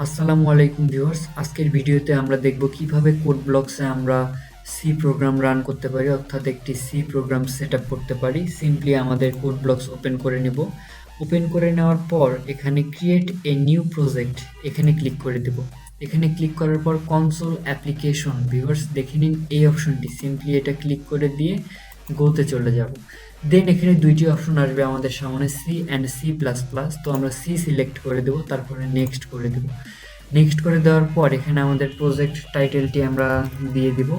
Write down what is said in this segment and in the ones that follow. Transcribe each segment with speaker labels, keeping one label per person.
Speaker 1: আসসালামু আলাইকুম ভিউয়ার্স, আজকের ভিডিওতে আমরা দেখব কিভাবে কোড ব্লকসে আমরা সি প্রোগ্রাম রান করতে পারি, অর্থাৎ একটি সি প্রোগ্রাম সেট আপ করতে পারি। সিম্পলি আমাদের কোড ব্লকস ওপেন করে নেব। ওপেন করে নেওয়ার পর এখানে ক্রিয়েট এ নিউ প্রজেক্ট এখানে ক্লিক করে দেব। এখানে ক্লিক করার পর কনসোল অ্যাপ্লিকেশন, ভিউয়ার্স দেখে নিন এই অপশনটি, সিম্পলি এটা ক্লিক করে দিয়ে গোতে চলে যাব। দেন এখানে দুইটি অপশন আসবে আমাদের সামনে, C and C plus plus. তো আমরা সি সিলেক্ট করে দেবো, তারপরে নেক্সট করে দেবো। নেক্সট করে দেওয়ার পর এখানে আমাদের প্রজেক্ট টাইটেলটি আমরা দিয়ে দিব।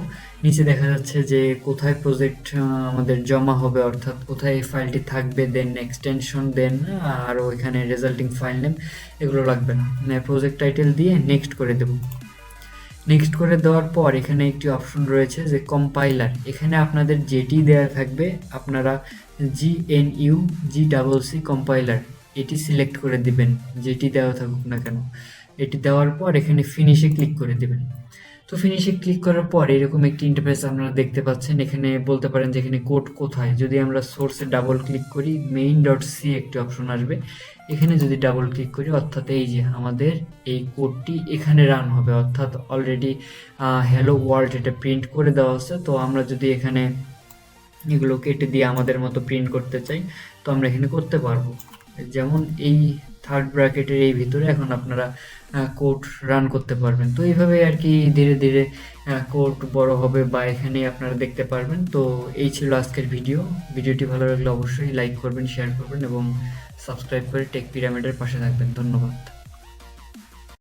Speaker 1: নিচে দেখা যাচ্ছে যে কোথায় প্রজেক্ট আমাদের জমা হবে, অর্থাৎ কোথায় এই ফাইলটি থাকবে, দেন এক্সটেনশন, দেন আরও এখানে রেজাল্টিং ফাইল নেম, এগুলো লাগবে না। প্রজেক্ট টাইটেল দিয়ে নেক্সট করে দেব। নেক্সট করে দেওয়ার পর এখানে একটি অপশন রয়েছে যে কম্পাইলার। এখানে আপনাদের যেটি দেওয়া থাকবে আপনারা GNU/G কম্পাইলার এটি সিলেক্ট করে দিবেন, যেটি দেওয়া থাকুক না কেন। এটি দেওয়ার পর এখানে ফিনিশে ক্লিক করে দিবেন। তো ফিনিশে ক্লিক করার পর এরকম একটি ইন্টারফেস আপনারা দেখতে পাচ্ছেন। এখানে বলতে পারেন যে এখানে কোড কোথায়। যদি আমরা সোর্সে ডাবল ক্লিক করি, main.c একটি অপশন আসবে। এখানে যদি ডাবল ক্লিক করি, অর্থাৎ এই যে আমাদের এই কোডটি এখানে রান হবে, অর্থাৎ অলরেডি হ্যালো ওয়ার্ল্ড এটা প্রিন্ট করে দেওয়া আছে। তো আমরা যদি এখানে এগুলো কেটে দিয়ে আমাদের মতো প্রিন্ট করতে চাই, তো আমরা এখানে করতে পারবো। যেমন এই থার্ড ব্র্যাকেটের এই ভিতরে এখন আপনারা কোড রান করতে পারবেন। তো এইভাবে আর কি ধীরে ধীরে কোড বড় হবে বা এখানে আপনারা দেখতে পারবেন। তো এই ছিল আজকের ভিডিওটি ভালো লাগলে অবশ্যই লাইক করবেন, শেয়ার করবেন এবং সাবস্ক্রাইব করে টেক পিরামিডের পাশে থাকবেন। ধন্যবাদ।